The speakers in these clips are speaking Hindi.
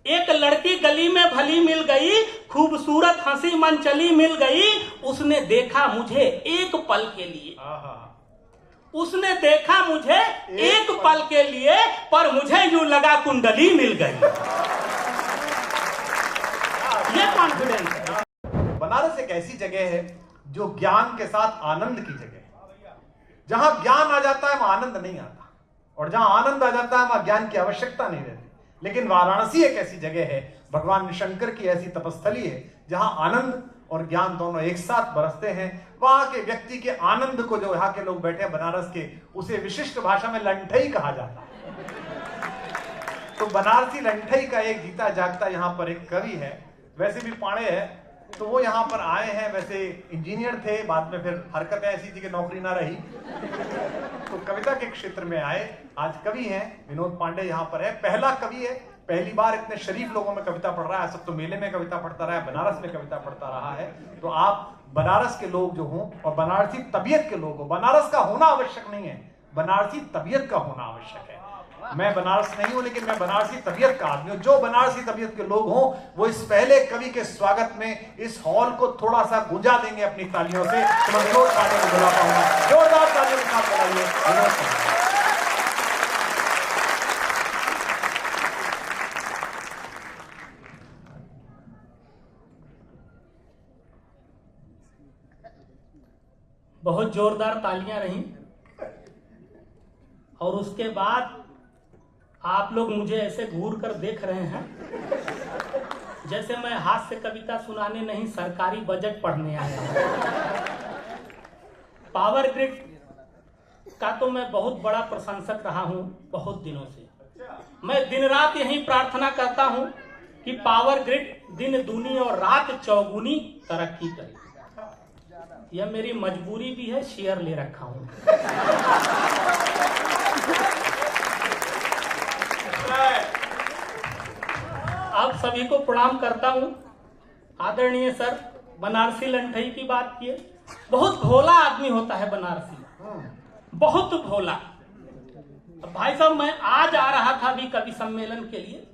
एक लड़की गली में भली मिल गई, खूबसूरत हंसी मन चली मिल गई, उसने देखा मुझे एक पल के लिए, उसने देखा मुझे एक पल के लिए, पर मुझे यूं लगा कुंडली मिल गई। ये कॉन्फिडेंस है। बनारस एक ऐसी जगह है जो ज्ञान के साथ आनंद की जगह है। जहां ज्ञान आ जाता है वहां आनंद नहीं आता, और जहां आनंद आ जाता है वहां ज्ञान की आवश्यकता नहीं रहती। लेकिन वाराणसी एक ऐसी जगह है, भगवान शंकर की ऐसी तपस्थली है, जहां आनंद और ज्ञान दोनों एक साथ बरसते हैं। वहां के व्यक्ति के आनंद को, जो यहाँ के लोग बैठे हैं बनारस के, उसे विशिष्ट भाषा में लंठई कहा जाता है। तो बनारसी लंठई का एक जीता जागता यहाँ पर एक कवि है, वैसे भी पाड़े है, तो वो यहाँ पर आए हैं। वैसे इंजीनियर थे, बाद में फिर हरकतें ऐसी थी कि नौकरी ना रही, तो कविता के क्षेत्र में आए। आज कवि हैं, विनोद पांडे यहाँ पर है, पहला कवि है, पहली बार इतने शरीफ लोगों में कविता पढ़ रहा है। सब तो मेले में कविता पढ़ता रहा है, बनारस में कविता पढ़ता रहा है। तो आप बनारस के लोग जो हों और बनारसी तबीयत के लोग हो, बनारस का होना आवश्यक नहीं है, बनारसी तबीयत का होना आवश्यक है। मैं बनारस नहीं हूं, लेकिन मैं बनारसी तबीयत का आदमी हूं। जो बनारसी तबीयत के लोग हों वो इस पहले कवि के स्वागत में इस हॉल को थोड़ा सा गुंजा देंगे अपनी तालियों से, तो मैं जोर तालियों को बुला पाऊंगा। जोरदार तालियों के साथ बुलाइए। बहुत जोरदार तालियां रही, और उसके बाद आप लोग मुझे ऐसे घूर कर देख रहे हैं जैसे मैं हास्य कविता सुनाने नहीं, सरकारी बजट पढ़ने आया हूं। पावर ग्रिड का तो मैं बहुत बड़ा प्रशंसक रहा हूं बहुत दिनों से। मैं दिन रात यही प्रार्थना करता हूं कि पावर ग्रिड दिन दूनी और रात चौगुनी तरक्की करे। यह मेरी मजबूरी भी है, शेयर ले रखा हूं। आप सभी को प्रणाम करता हूं। आदरणीय सर बनारसी लंठई की बात किए, बहुत भोला आदमी होता है बनारसी, बहुत भोला। भाई साहब, मैं आज आ रहा था अभी कवि सम्मेलन के लिए,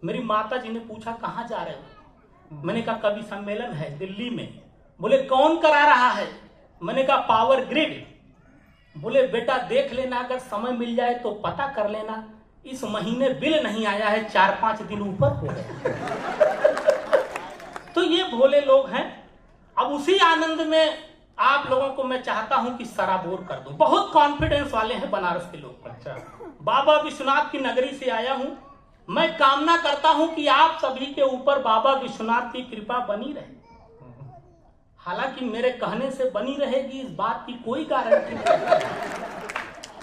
मेरी माता जी ने पूछा कहाँ जा रहे हो? मैंने कहा कवि सम्मेलन है दिल्ली में। बोले कौन करा रहा है? मैंने कहा पावर ग्रिड। बोले बेटा देख लेना, अगर समय मिल जाए तो पता कर लेना, इस महीने बिल नहीं आया है, 4-5 दिन ऊपर हो गया। तो ये भोले लोग हैं। अब उसी आनंद में आप लोगों को मैं चाहता हूं कि सराबोर कर दूं। बहुत कॉन्फिडेंस वाले हैं बनारस के लोग। अच्छा, बाबा विश्वनाथ की नगरी से आया हूं। मैं कामना करता हूं कि आप सभी के ऊपर बाबा विश्वनाथ की कृपा बनी रहे। हालांकि मेरे कहने से बनी रहेगी इस बात की कोई गारंटी नहीं,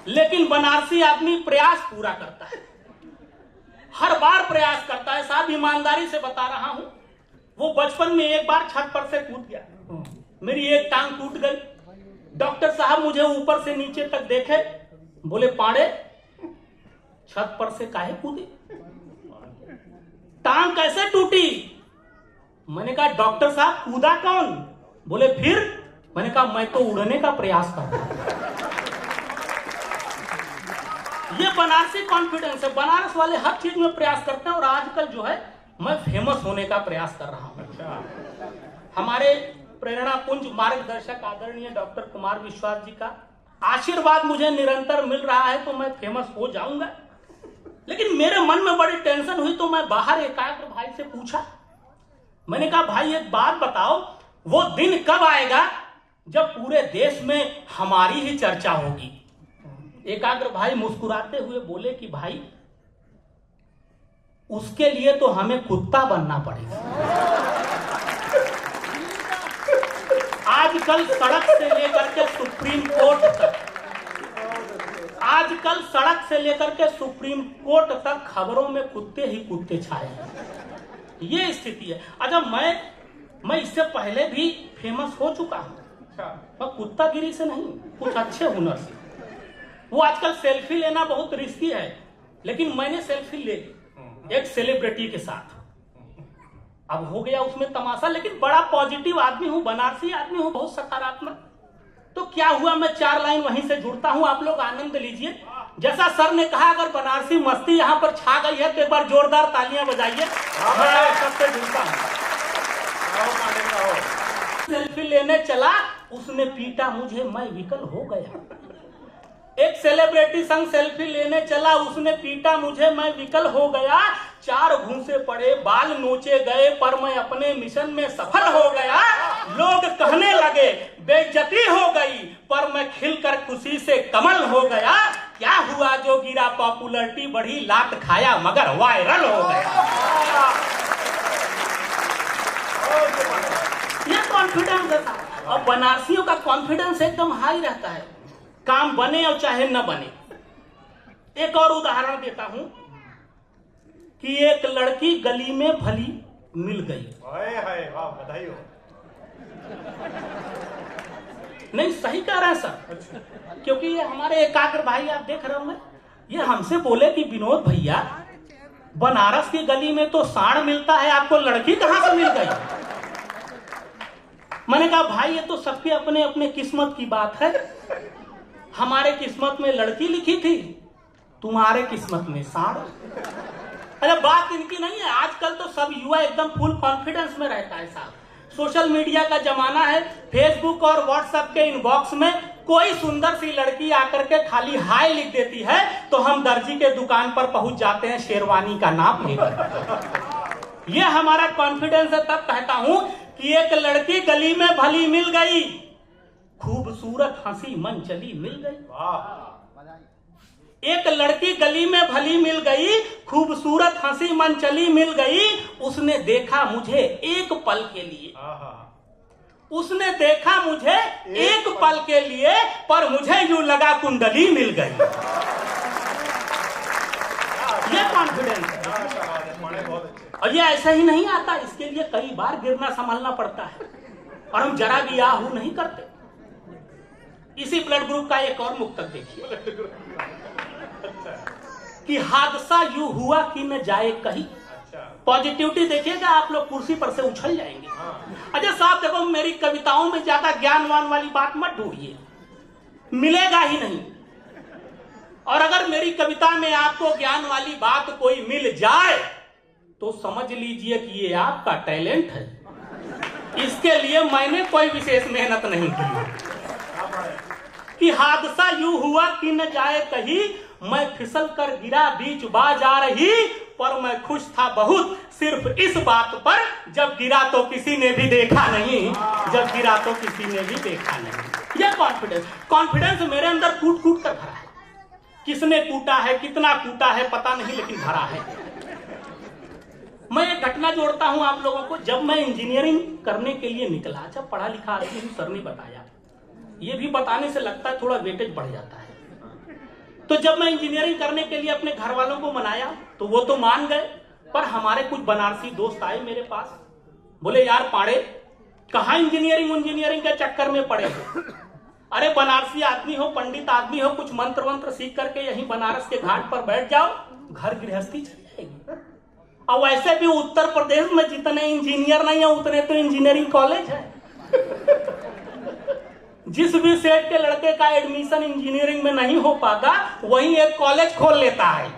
लेकिन बनारसी आदमी प्रयास पूरा करता है, हर बार प्रयास करता है। साहब ईमानदारी से बता रहा हूं, वो बचपन में एक बार छत पर से कूद गया, मेरी एक टांग टूट गई। डॉक्टर साहब मुझे ऊपर से नीचे तक देखे, बोले पांडे छत पर से काहे कूदी, टांग कैसे टूटी? मैंने कहा डॉक्टर साहब कूदा कौन? बोले फिर? मैंने कहा मैं तो उड़ने का प्रयास कर रहा हूं। ये बनारसी कॉन्फिडेंस है। बनारस वाले हर चीज में प्रयास करते हैं, और आजकल जो है मैं फेमस होने का प्रयास कर रहा हूं। अच्छा। हमारे प्रेरणा पुंज मार्गदर्शक आदरणीय डॉक्टर कुमार विश्वास जी का आशीर्वाद मुझे निरंतर मिल रहा है, तो मैं फेमस हो जाऊंगा। लेकिन मेरे मन में बड़ी टेंशन हुई, तो मैं बाहर एकाग्र भाई से पूछा। मैंने कहा भाई एक बात बताओ, वो दिन कब आएगा जब पूरे देश में हमारी ही चर्चा होगी? एकाग्र भाई मुस्कुराते हुए बोले कि भाई उसके लिए तो हमें कुत्ता बनना पड़ेगा। आजकल सड़क से लेकर के सुप्रीम कोर्ट तक, आजकल सड़क से लेकर के सुप्रीम कोर्ट तक खबरों में कुत्ते ही कुत्ते छाए हैं। ये स्थिति है। अच्छा, मैं इससे पहले भी फेमस हो चुका हूं, मैं कुत्तागिरी से नहीं, कुछ अच्छे हुनर से। वो आजकल सेल्फी लेना बहुत रिस्की है, लेकिन मैंने सेल्फी ले ली एक सेलिब्रिटी के साथ। अब हो गया उसमें तमाशा, लेकिन बड़ा पॉजिटिव आदमी हूं, बनारसी आदमी हूं, बहुत सकारात्मक। तो क्या हुआ, मैं 4 लाइन वहीं से जुड़ता हूं, आप लोग आनंद लीजिए। जैसा सर ने कहा, अगर बनारसी मस्ती यहाँ पर छा गई है तो एक बार जोरदार तालियां बजाइए। मैं सबसे जुड़ता हूँ। सेल्फी लेने चला, उसने पीटा मुझे, मैं विकल हो गया। एक सेलिब्रिटी संग सेल्फी लेने चला, उसने पीटा मुझे, मैं विकल हो गया। 4 घूंसे पड़े, बाल नोचे गए, पर मैं अपने मिशन में सफल हो गया। लोग कहने लगे बेइज्जती हो गई, पर मैं खिलकर खुशी से कमल हो गया। क्या हुआ जो गिरा, पॉपुलैरिटी बढ़ी, लात खाया मगर वायरल हो गया। ये कॉन्फिडेंस है। और बनारसियों का कॉन्फिडेंस एकदम हाई रहता है, काम बने और चाहे न बने। एक और उदाहरण देता हूं कि एक लड़की गली में भली मिल गई। वाह, बधाई हो। नहीं, सही कह रहे हैं सर, क्योंकि ये हमारे एकाग्र भाई आप देख रहे होंगे, ये हमसे बोले कि विनोद भैया, बनारस की गली में तो साड़ मिलता है, आपको लड़की कहां से मिल गई? मैंने कहा भाई ये तो सबके अपने अपने किस्मत की बात है। हमारे किस्मत में लड़की लिखी थी, तुम्हारे किस्मत में साड़। अरे बात इनकी नहीं है। आजकल तो सब युवा एकदम फुल कॉन्फिडेंस में रहता है साहब। सोशल मीडिया का जमाना है, फेसबुक और व्हाट्सएप के इनबॉक्स में कोई सुंदर सी लड़की आकर के खाली हाय लिख देती है तो हम दर्जी के दुकान पर पहुंच जाते हैं शेरवानी का नाप लेकर। यह हमारा कॉन्फिडेंस है। तब कहता हूं कि एक लड़की गली में भली मिल गई, खूबसूरत हंसी मन चली मिल गई। एक लड़की गली में भली मिल गई, खूबसूरत हंसी मन चली मिल गई। उसने देखा मुझे एक पल के लिए, उसने देखा मुझे एक पल के लिए, पर मुझे यूं लगा कुंडली मिल गई। ये कॉन्फिडेंस है। और ये ऐसा ही नहीं आता, इसके लिए कई बार गिरना संभालना पड़ता है, और हम जरा भी आहू नहीं करते। इसी ब्लड ग्रुप का एक और मुक्तक देखिए कि हादसा यूं हुआ कि न जाए कहीं। पॉजिटिविटी देखिएगा, आप लोग कुर्सी पर से उछल जाएंगे। अच्छा साहब देखो, मेरी कविताओं में ज्यादा ज्ञानवान वाली बात मत ढूंढिए, मिलेगा ही नहीं। और अगर मेरी कविता में आपको ज्ञान वाली बात कोई मिल जाए तो समझ लीजिए कि ये आपका टैलेंट है। इसके लिए मैंने कोई विशेष मेहनत नहीं की। कि हादसा यूं हुआ कि न जाए कहीं, मैं फिसल कर गिरा बीच बाजार ही, पर मैं खुश था बहुत सिर्फ इस बात पर, जब गिरा तो किसी ने भी देखा नहीं, जब गिरा तो किसी ने भी देखा नहीं। यह कॉन्फिडेंस मेरे अंदर कूट कूट कर भरा है। किसने कूटा है, कितना कूटा है पता नहीं, लेकिन भरा है। मैं एक घटना जोड़ता हूं आप लोगों को। जब मैं इंजीनियरिंग करने के लिए निकला, अच्छा पढ़ा लिखा आदमी हूं, सर ने बताया, ये भी बताने से लगता है थोड़ा वेटेज बढ़ जाता है। तो जब मैं इंजीनियरिंग करने के लिए अपने घर वालों को मनाया तो वो तो मान गए, पर हमारे कुछ बनारसी दोस्त आए मेरे पास, बोले यार पाड़े, कहाँ इंजीनियरिंग के चक्कर में पड़े हो? अरे बनारसी आदमी हो, पंडित आदमी हो, कुछ मंत्र वंत्र सीख करके यहीं बनारस के घाट पर बैठ जाओ, घर गृहस्थी चल जाएगी। और वैसे भी उत्तर प्रदेश में जितने इंजीनियर नहीं है उतने तो इंजीनियरिंग कॉलेज है। जिस भी सेट के लड़के का एडमिशन इंजीनियरिंग में नहीं हो पाता, वही एक कॉलेज खोल लेता है।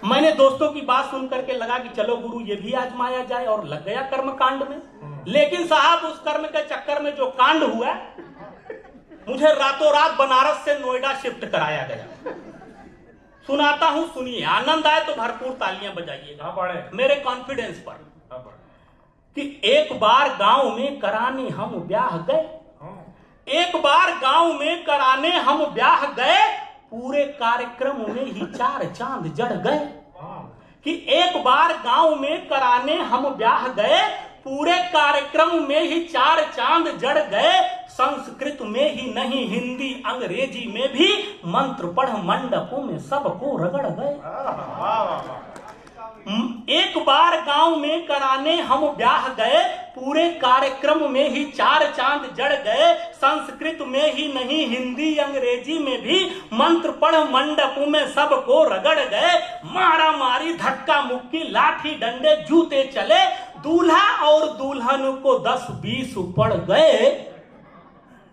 मैंने दोस्तों की बात सुन करके लगा कि चलो गुरु ये भी आजमाया जाए, और लग गया कर्म कांड में। लेकिन साहब उस कर्म के चक्कर में जो कांड हुआ, मुझे रातों रात बनारस से नोएडा शिफ्ट कराया गया। सुनाता हूं, सुनिए, आनंद आए तो भरपूर तालियां बजाइएगा मेरे कॉन्फिडेंस पर। कि एक बार गांव में कराने हम ब्याह गए, एक बार गांव में कराने हम ब्याह गए, पूरे कार्यक्रम में ही 4 चांद जड़ गए। कि एक बार गांव में कराने हम ब्याह गए, पूरे कार्यक्रम में ही 4 चांद जड़ गए। संस्कृत में ही नहीं हिंदी अंग्रेजी में भी मंत्र पढ़ मंडपों में सबको रगड़ गए। एक बार गांव में कराने हम ब्याह गए, पूरे कार्यक्रम में ही 4 चांद जड़ गए। संस्कृत में ही नहीं हिंदी अंग्रेजी में भी मंत्र पढ़ मंडपों में सबको रगड़ गए। मारा मारी धक्का मुक्की लाठी डंडे जूते चले, दूल्हा और दुल्हन को 10-20 पड़ गए।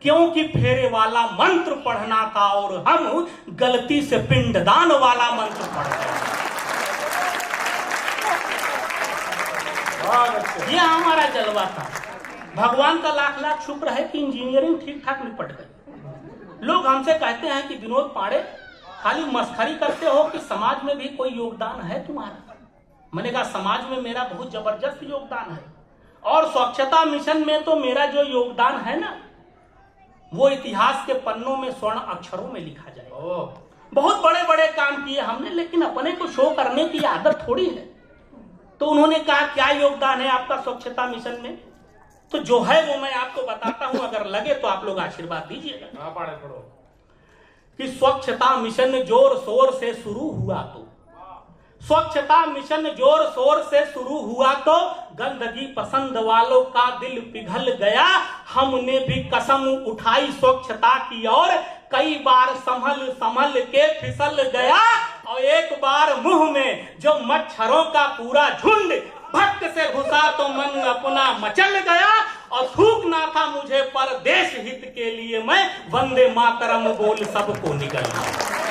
क्योंकि फेरे वाला मंत्र पढ़ना था और हम गलती से पिंडदान वाला मंत्र पढ़ गए। ये हमारा जलवा था। भगवान का लाख लाख शुक्र है कि इंजीनियरिंग ठीक ठाक निपट गई। लोग हमसे कहते हैं कि विनोद पांडे खाली मस्खरी करते हो कि समाज में भी कोई योगदान है तुम्हारा। मैंने कहा समाज में मेरा बहुत जबरदस्त योगदान है, और स्वच्छता मिशन में तो मेरा जो योगदान है ना, वो इतिहास के पन्नों में स्वर्ण अक्षरों में लिखा जाएगा। बहुत बड़े बड़े काम किए हमने, लेकिन अपने को शो करने की आदत थोड़ी है। तो उन्होंने कहा क्या योगदान है आपका स्वच्छता मिशन में? तो जो है वो मैं आपको बताता हूं, अगर लगे तो आप लोग आशीर्वाद दीजिएगा। कि स्वच्छता मिशन जोर शोर से शुरू हुआ तो स्वच्छता मिशन जोर शोर से शुरू हुआ तो गंदगी पसंद वालों का दिल पिघल गया। हमने भी कसम उठाई स्वच्छता की और कई बार संभल संभल के फिसल गया। और एक बार मुंह में जो मच्छरों का पूरा झुंड भक्त से घुसा तो मन अपना मचल गया। और थूकना था मुझे पर देश हित के लिए मैं वंदे मातरम बोल सबको निकल गया।